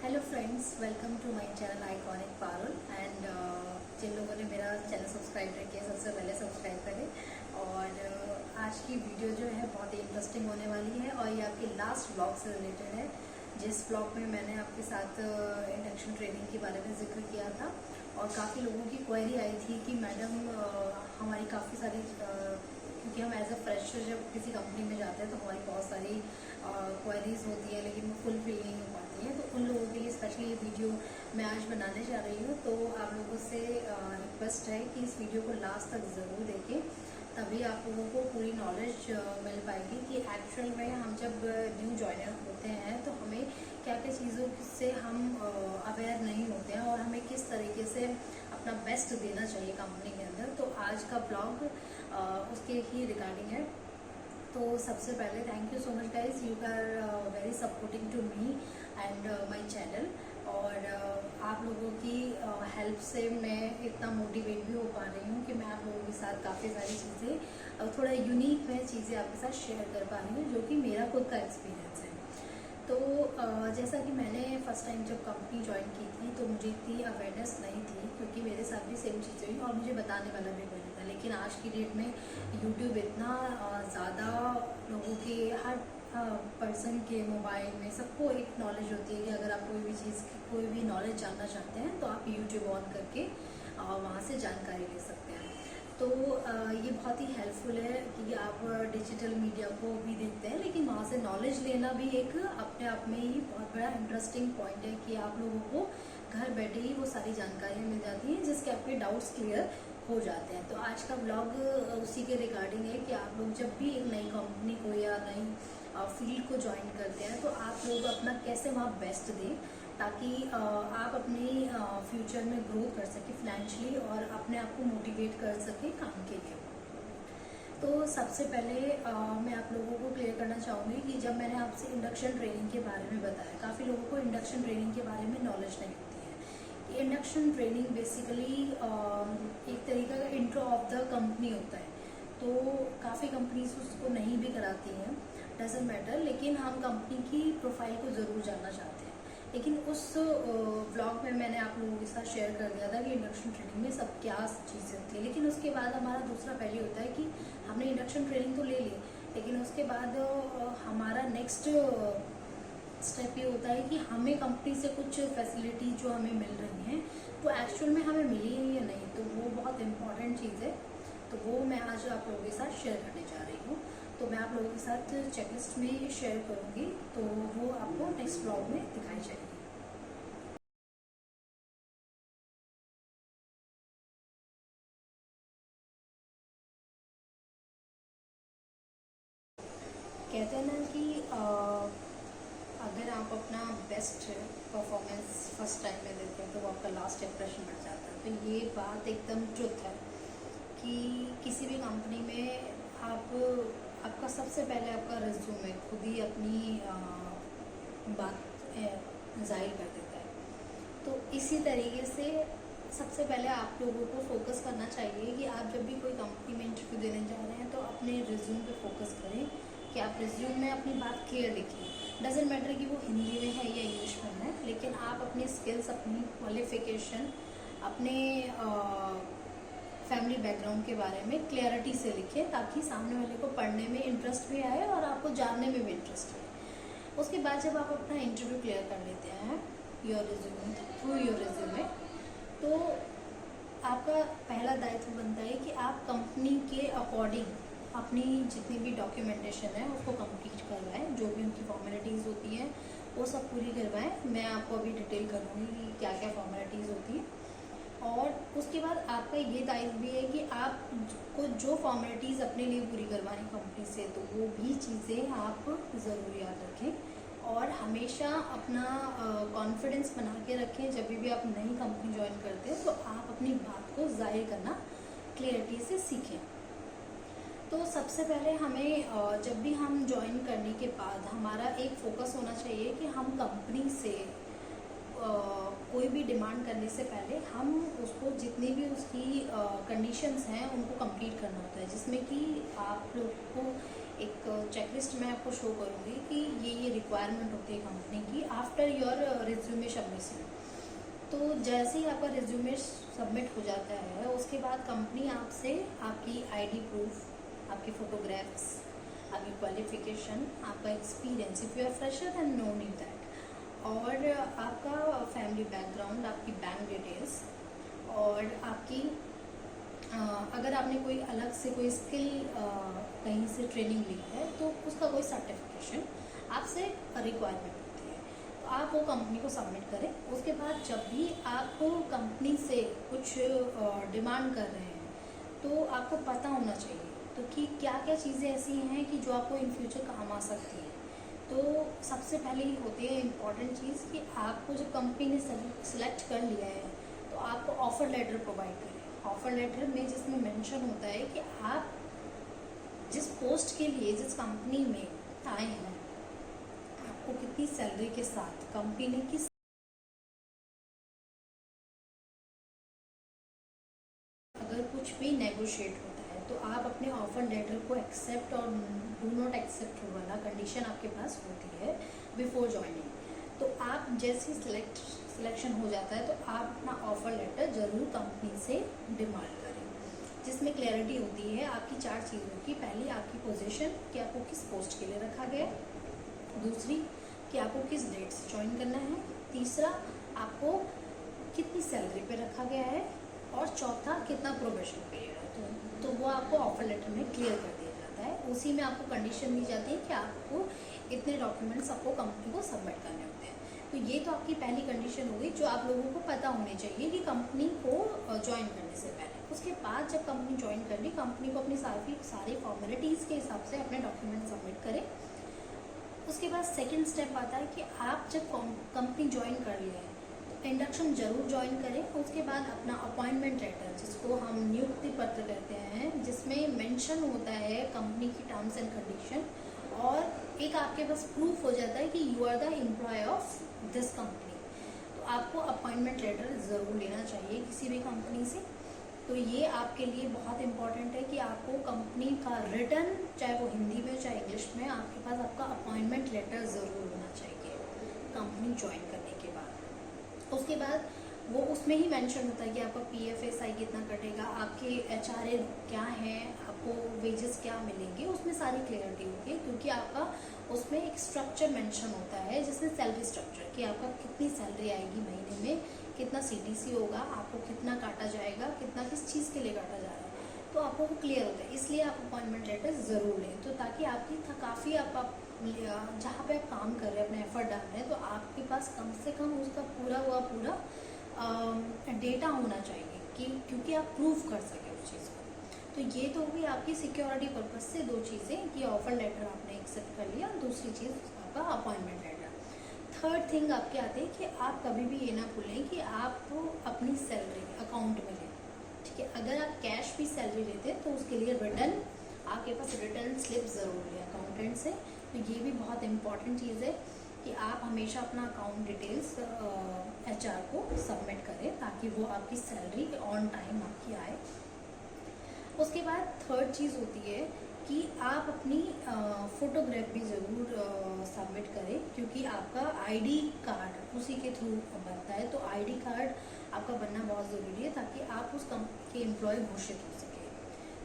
Hello friends, welcome to my channel iconic Parul. And जिन लोगों ने मेरा चैनल सब्सक्राइब नहीं किया सबसे पहले सब्सक्राइब करें। और आज की वीडियो जो है बहुत ही इंटरेस्टिंग होने वाली है और ये आपके लास्ट ब्लॉग से रिलेटेड है, जिस ब्लॉग में मैंने आपके साथ इंडक्शन ट्रेनिंग के बारे में जिक्र किया था। और काफ़ी लोगों की क्वेरी आई थी कि मैडम हमारी काफ़ी सारी क्योंकि हम एज अ फ्रेशर जब किसी कंपनी में जाते हैं तो हमारी बहुत सारी क्वेरीज होती है, लेकिन वो फुलफिल नहीं हो पाती हैं। तो उन लोगों के लिए स्पेशली ये वीडियो मैं आज बनाने जा रही हूँ। तो आप लोगों से रिक्वेस्ट है कि इस वीडियो को लास्ट तक ज़रूर देखें, तभी आप लोगों को पूरी नॉलेज मिल पाएगी कि एक्चुअल में हम जब न्यू जॉइनर होते हैं तो हमें क्या क्या चीज़ों से हम अवेयर नहीं होते हैं और हमें किस तरीके से अपना बेस्ट देना चाहिए कंपनी के अंदर। तो आज का ब्लॉग उसके ही रिगार्डिंग है। तो सबसे पहले thank you so much guys, you are very supporting to me and my channel. और आप लोगों की हेल्प से मैं इतना मोटिवेट भी हो पा रही हूँ कि मैं आप लोगों के साथ काफ़ी सारी चीज़ें थोड़ा यूनिक मैं चीज़ें आपके साथ शेयर कर पा रही हूँ, जो कि मेरा खुद का एक्सपीरियंस है। तो जैसा कि मैंने फर्स्ट टाइम जब कंपनी ज्वाइन की थी तो मुझे इतनी अवेयरनेस नहीं थी, क्योंकि मेरे साथ भी सेम चीज़ें हुई और मुझे बताने वाला भी कोई नहीं था। लेकिन आज की डेट में यूट्यूब इतना ज़्यादा लोगों के हर पर्सन के मोबाइल में सबको एक नॉलेज होती है कि अगर आप कोई भी चीज़ की कोई भी नॉलेज जानना चाहते हैं तो आप यूट्यूब ऑन करके वहाँ से जानकारी ले सकते हैं। तो ये बहुत ही हेल्पफुल है कि आप डिजिटल मीडिया को भी देखते हैं, लेकिन वहाँ से नॉलेज लेना भी एक अपने आप में ही बहुत बड़ा इंटरेस्टिंग पॉइंट है कि आप लोगों को घर बैठे ही वो सारी जानकारियाँ मिल जाती हैं जिसके आपके डाउट्स क्लियर हो जाते हैं। तो आज का ब्लॉग उसी के रिगार्डिंग है कि आप लोग जब भी एक नई कंपनी को या नई फील्ड को ज्वाइन करते हैं तो आप लोग अपना कैसे वहाँ बेस्ट दें, ताकि आप अपने फ्यूचर में ग्रोथ कर सकें फाइनेंशियली और अपने आप को मोटिवेट कर सकें काम के लिए। तो सबसे पहले मैं आप लोगों को क्लियर करना चाहूँगी कि जब मैंने आपसे इंडक्शन ट्रेनिंग के बारे में बताया, काफ़ी लोगों को इंडक्शन ट्रेनिंग के बारे में नॉलेज नहीं होती है। इंडक्शन ट्रेनिंग बेसिकली एक तरीका का इंट्रो ऑफ द कंपनी होता है। तो काफ़ी कंपनीज उसको नहीं भी कराती हैं, डजेंट मैटर, लेकिन हम कंपनी की प्रोफाइल को ज़रूर जानना चाहते हैं। लेकिन उस व्लॉग में मैंने आप लोगों के साथ शेयर कर दिया था कि इंडक्शन ट्रेनिंग में सब क्या चीज़ें होती है। लेकिन उसके बाद हमारा दूसरा पहले होता है कि हमने इंडक्शन ट्रेनिंग तो ले ली, लेकिन उसके बाद हमारा नेक्स्ट स्टेप ये होता है कि हमें कंपनी से कुछ फैसिलिटी जो हमें मिल रही हैं वो एक्चुअल में हमें मिली है या नहीं। तो वो बहुत इंपॉर्टेंट चीज़ है, तो वो मैं आज आप लोगों के साथ शेयर करने जा रही हूँ। तो मैं आप लोगों के साथ चेकलिस्ट में शेयर करूँगी, तो वो आपको नेक्स्ट ब्लॉग में दिखाई जाएगी। कहते हैं ना कि अगर आप अपना बेस्ट परफॉर्मेंस फर्स्ट टाइम में देते हैं तो वो आपका लास्ट इंप्रेशन बन जाता है। तो ये बात एकदम ट्रुथ है कि किसी भी कंपनी में आपका सबसे पहले आपका रिज्यूमे खुद ही अपनी बात जाहिर कर देता है। तो इसी तरीके से सबसे पहले आप लोगों को फोकस करना चाहिए कि आप जब भी कोई कंपनी में इंटरव्यू देने जा रहे हैं तो अपने रिज्यूम पे फोकस करें कि आप रिज्यूम में अपनी बात क्लियर लिखें। डजेंट मैटर कि वो हिंदी में है या इंग्लिश में है, लेकिन आप अपनी स्किल्स, अपनी क्वालिफिकेशन, अपने फैमिली बैकग्राउंड के बारे में क्लियरिटी से लिखें, ताकि सामने वाले को पढ़ने में इंटरेस्ट भी आए और आपको जानने में भी इंटरेस्ट आए। उसके बाद जब आप अपना इंटरव्यू क्लियर कर लेते हैं थ्रू योर रिज्यूमे, तो आपका पहला दायित्व बनता है कि आप कंपनी के अकॉर्डिंग अपनी जितनी भी डॉक्यूमेंटेशन है उसको कंप्लीट करवाएं। जो भी उनकी फॉर्मेलिटीज़ होती हैं वो सब पूरी करवाएं। मैं आपको अभी डिटेल करूँगी कि क्या क्या फॉर्मेलिटीज़ होती हैं। और उसके बाद आपका ये दायित्व भी है कि आपको जो फॉर्मेलिटीज़ अपने लिए पूरी करवानी कंपनी से, तो वो भी चीज़ें आप ज़रूर याद रखें और हमेशा अपना कॉन्फिडेंस बना के रखें। जब भी आप नई कंपनी ज्वाइन करते हैं तो आप अपनी बात को जाहिर करना क्लियरिटी से सीखें। तो सबसे पहले हमें जब भी हम ज्वाइन करने के बाद हमारा एक फोकस होना चाहिए कि हम कंपनी से कोई भी डिमांड करने से पहले हम उसको जितनी भी उसकी कंडीशंस हैं उनको कंप्लीट करना होता है, जिसमें कि आप लोग को एक चेकलिस्ट मैं आपको शो करूँगी कि ये रिक्वायरमेंट होती है कंपनी की आफ्टर योर रिज्यूमे सबमिशन। तो जैसे ही आपका रिज्यूमे सबमिट हो जाता है उसके बाद कंपनी आपसे आपकी आईडी प्रूफ, आपकी फोटोग्राफ्स, आपकी क्वालिफिकेशन, आपका experience, if you are fresher then no need that, और आपका फैमिली बैकग्राउंड, आपकी बैंक डिटेल्स, और आपकी अगर आपने कोई अलग से कोई स्किल कहीं से ट्रेनिंग ली है तो उसका कोई सर्टिफिकेशन आपसे रिक्वायरमेंट होती है, तो आप वो कंपनी को सबमिट करें। उसके बाद जब भी आपको कंपनी से कुछ डिमांड कर रहे हैं तो आपको पता होना चाहिए तो कि क्या क्या चीज़ें ऐसी हैं कि जो आपको इन फ्यूचर काम आ सकती है। तो सबसे पहले ही होती है इम्पॉर्टेंट चीज़ कि आपको जब कंपनी ने सेलेक्ट कर लिया है तो आपको ऑफर लेटर प्रोवाइड करें। ऑफर लेटर में जिसमें मेंशन होता है कि आप जिस पोस्ट के लिए जिस कंपनी में आए हैं आपको कितनी सैलरी के साथ कंपनी ने किस, अगर कुछ भी नेगोशिएट होता है तो आप अपने ऑफर लेटर को एक्सेप्ट और डू नॉट एक्सेप्ट वाला कंडीशन आपके पास होती है बिफोर ज्वाइनिंग। तो आप जैसे सिलेक्शन हो जाता है तो आप अपना ऑफर लेटर ज़रूर कंपनी से डिमांड करें, जिसमें क्लैरिटी होती है आपकी 4 चीज़ों की। पहली, आपकी पोजीशन कि आपको किस पोस्ट के लिए रखा गया है। दूसरी, कि आपको किस डेट से ज्वाइन करना है। तीसरा, आपको कितनी सैलरी पे रखा गया है। और चौथा, कितना प्रोबेशन पीरियड है। तो वो आपको ऑफर लेटर में क्लियर कर दिया जाता है। उसी में आपको कंडीशन दी जाती है कि आपको इतने डॉक्यूमेंट्स आपको कंपनी को सबमिट करने होते हैं। तो ये तो आपकी पहली कंडीशन हो गई जो आप लोगों को पता होनी चाहिए कि कंपनी को ज्वाइन करने से पहले। उसके बाद जब कंपनी ज्वाइन कर ली, कंपनी को अपनी सारी फॉर्मेलिटीज़ के हिसाब से अपने डॉक्यूमेंट सबमिट करें। उसके बाद सेकंड स्टेप आता है कि आप जब कंपनी ज्वाइन कर लिया है तो इंडक्शन जरूर ज्वाइन करें। उसके बाद अपना अपॉइंटमेंट लेटर, जिसको हम नियुक्ति पत्र कहते हैं, जिसमें मेंशन होता है कंपनी की टर्म्स एंड कंडीशन, और एक आपके पास प्रूफ हो जाता है कि you are the employ of this company. तो आपको अपॉइंटमेंट लेटर ज़रूर लेना चाहिए किसी भी कंपनी से। तो ये आपके लिए बहुत इम्पॉर्टेंट है कि आपको कंपनी का रिटर्न, चाहे वो हिंदी में चाहे इंग्लिश में, आपके पास आपका अपॉइंटमेंट लेटर ज़रूर होना चाहिए कंपनी ज्वाइन करने के बाद। उसके बाद वो उसमें ही मेंशन होता है कि आपका PFSI कितना कटेगा, आपके HRA क्या है, आपको वेजेस क्या मिलेंगे, उसमें सारी क्लियरिटी होती है। क्योंकि आपका उसमें एक स्ट्रक्चर मेंशन होता है, जिसमें सैलरी स्ट्रक्चर कि आपका कितनी सैलरी आएगी महीने में, कितना CTC होगा, आपको कितना काटा जाएगा, कितना किस चीज़ के लिए काटा जा रहा है, तो आपको वो क्लियर होता है। इसलिए आप अपॉइंटमेंट लेटर ज़रूर लें, तो ताकि आपकी काफ़ी आप जहाँ पे आप काम कर रहे हैं, अपने एफर्ट डाल रहे हैं, तो आपके पास कम से कम उसका पूरा डेटा होना चाहिए कि क्योंकि आप प्रूव कर सकें उस चीज़ को। तो ये तो होगी आपकी सिक्योरिटी पर्पज से 2 चीज़ें कि ऑफर लेटर आपने एक्सेप्ट कर लिया, दूसरी चीज़ आपका अपॉइंटमेंट लेटर। थर्ड थिंग आपके आते हैं कि आप कभी भी ये ना भूलें कि आप अपनी सैलरी अकाउंट में लें, ठीक है। अगर आप कैश भी सैलरी लेते हैं तो उसके लिए रिटर्न, आपके पास रिटर्न स्लिप ज़रूर लें अकाउंटेंट से। तो ये भी बहुत इंपॉर्टेंट चीज़ है कि आप हमेशा अपना अकाउंट डिटेल्स HR को सबमिट करें ताकि वो आपकी सैलरी ऑन टाइम आपकी आए। उसके बाद थर्ड चीज़ होती है कि आप अपनी फ़ोटोग्राफ भी ज़रूर सबमिट करें, क्योंकि आपका ID कार्ड उसी के थ्रू बनता है। तो ID कार्ड आपका बनना बहुत ज़रूरी है ताकि आप उस कंपनी के एम्प्लॉय घोषित हो सके।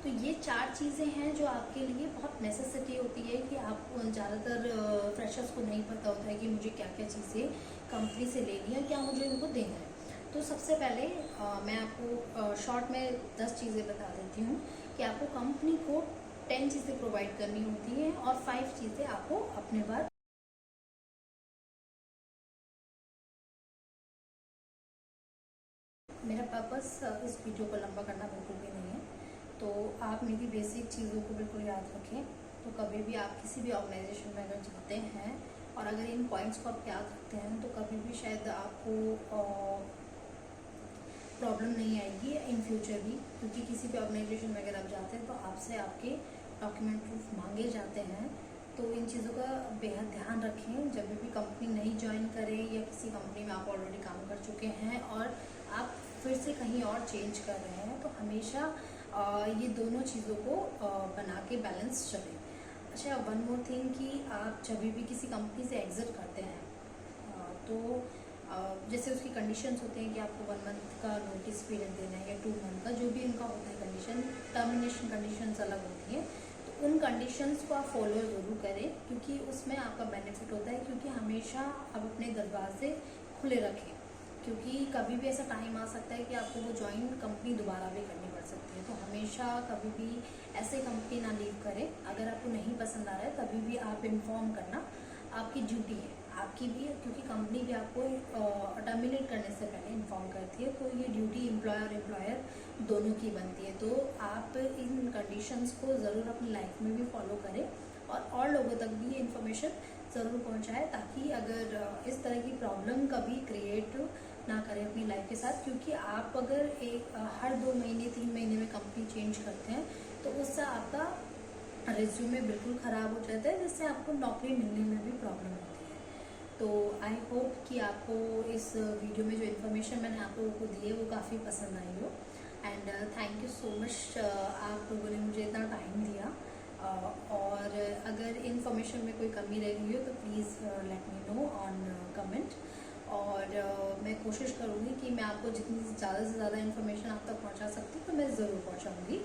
तो ये 4 चीज़ें हैं जो आपके लिए बहुत नेसेसिटी होती है कि आप ज़्यादातर फ्रेशर्स को नहीं पता होता है कि मुझे क्या क्या चीज़ें कंपनी से लेनी है, क्या मुझे उनको देना है। तो सबसे पहले मैं आपको शॉर्ट में 10 चीज़ें बता देती हूँ कि आपको कंपनी को 10 चीज़ें प्रोवाइड करनी होती हैं और 5 चीज़ें आपको अपने बाद। मेरा पर्पस इस वीडियो को लंबा करना बिल्कुल भी नहीं है, तो आप मेरी बेसिक चीज़ों को बिल्कुल याद रखें। तो कभी भी आप किसी भी ऑर्गेनाइजेशन में अगर जाते हैं और अगर इन पॉइंट्स को आप याद रखते हैं तो कभी भी शायद आपको प्रॉब्लम नहीं आएगी इन फ्यूचर भी, क्योंकि किसी भी ऑर्गेनाइजेशन में अगर आप जाते हैं तो आपसे आपके डॉक्यूमेंट प्रूफ मांगे जाते हैं। तो इन चीज़ों का बेहद ध्यान रखें जब भी कंपनी नहीं ज्वाइन करें या किसी कंपनी में आप ऑलरेडी काम कर चुके हैं और आप फिर से कहीं और चेंज कर रहे हैं, तो हमेशा ये दोनों चीज़ों को बना के बैलेंस चलें। अच्छा, वन मोर थिंग कि आप जब भी किसी कंपनी से एग्जिट करते हैं तो जैसे उसकी कंडीशंस होते हैं कि आपको 1 मंथ का नोटिस पीरियड देना है या 2 मंथ का, जो भी उनका होता है कंडीशन, टर्मिनेशन कंडीशंस अलग होती हैं। तो उन कंडीशंस को आप फॉलो ज़रूर करें, क्योंकि उसमें आपका बेनिफिट होता है। क्योंकि हमेशा आप अपने दरवाजे खुले रखें, क्योंकि कभी भी ऐसा टाइम आ सकता है कि आपको वो ज्वाइन कंपनी दोबारा भी करनी पड़ सकती है। तो हमेशा कभी भी ऐसे कंपनी ना लीव करें। अगर आपको नहीं पसंद आ रहा है तभी भी आप इन्फॉर्म करना आपकी ड्यूटी है, आपकी भी, क्योंकि कंपनी भी आपको टर्मिनेट करने से पहले इन्फॉर्म करती है। तो ये ड्यूटी एम्प्लॉयर और एम्प्लॉयर दोनों की बनती है। तो आप इन कंडीशंस को ज़रूर अपनी लाइफ में भी फॉलो करें और लोगों तक भी ये इन्फॉर्मेशन ज़रूर पहुंचाएं, ताकि अगर इस तरह की प्रॉब्लम कभी क्रिएट ना करें अपनी लाइफ के साथ। क्योंकि आप अगर हर 2 महीने 3 महीने में कंपनी चेंज करते हैं तो उससे आपका रिज्यूमे बिल्कुल ख़राब हो जाता है, जिससे आपको नौकरी मिलने में भी प्रॉब्लम होती है। तो आई होप कि आपको इस वीडियो में जो इन्फॉर्मेशन मैंने आप लोगों को दी है वो काफ़ी पसंद आई हो। And thank you so much, आप लोगों ने मुझे इतना टाइम दिया। और अगर इन्फॉर्मेशन में कोई कमी रह गई हो तो please let me know on comment. और मैं कोशिश करूँगी कि मैं आपको जितनी ज़्यादा से ज़्यादा इन्फॉर्मेशन आप तक पहुँचा सकती हूँ तो मैं ज़रूर पहुँचाऊँगी।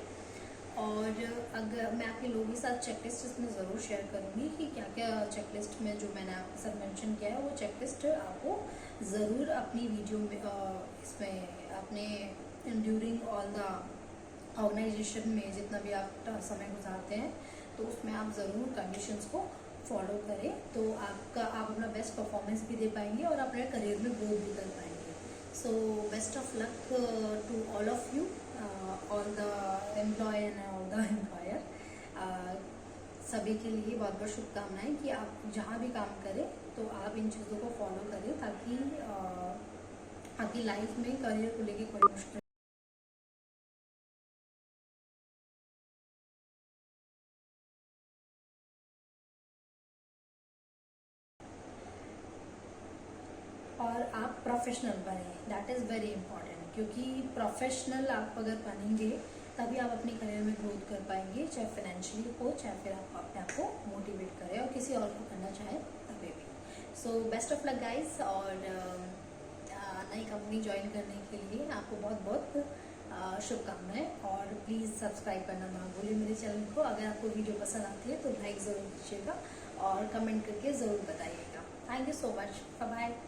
और अगर मैं आपके लोगों के साथ चेकलिस्ट इसमें ज़रूर शेयर करूँगी कि क्या क्या चेकलिस्ट में जो मैंने आपके साथ मेंशन किया है वो चेकलिस्ट आपको ज़रूर अपनी वीडियो में इसमें अपने ड्यूरिंग ऑल द ऑर्गेनाइजेशन में जितना भी आप समय गुजारते हैं तो उसमें आप ज़रूर कंडीशंस को फॉलो करें। तो आप अपना बेस्ट परफॉर्मेंस भी दे पाएंगे और अपने करियर में ग्रोथ भी कर पाएंगे। So best of luck to all of you, all the employ and all the employer. सभी के लिए बहुत बहुत शुभकामनाएं कि आप जहाँ भी काम करें तो आप इन चीज़ों को फॉलो करें, ताकि आपकी लाइफ में करियर को लेकर कोई मुश्किल और आप प्रोफेशनल बने, दैट इज़ वेरी इंपॉर्टेंट। क्योंकि प्रोफेशनल आप अगर बनेंगे तभी आप अपने करियर में ग्रोथ कर पाएंगे, चाहे फाइनेंशियली हो, चाहे फिर आप अपने आप को मोटिवेट करें और किसी और को करना चाहें तभी भी। सो बेस्ट ऑफ लक गाइस। और नई कंपनी ज्वाइन करने के लिए आपको बहुत बहुत शुभकामनाएं। और प्लीज़ सब्सक्राइब करना ना भूलिए मेरे चैनल को। अगर आपको वीडियो पसंद आती है तो लाइक ज़रूर कीजिएगा और कमेंट करके ज़रूर बताइएगा। Thank you so much, bye bye.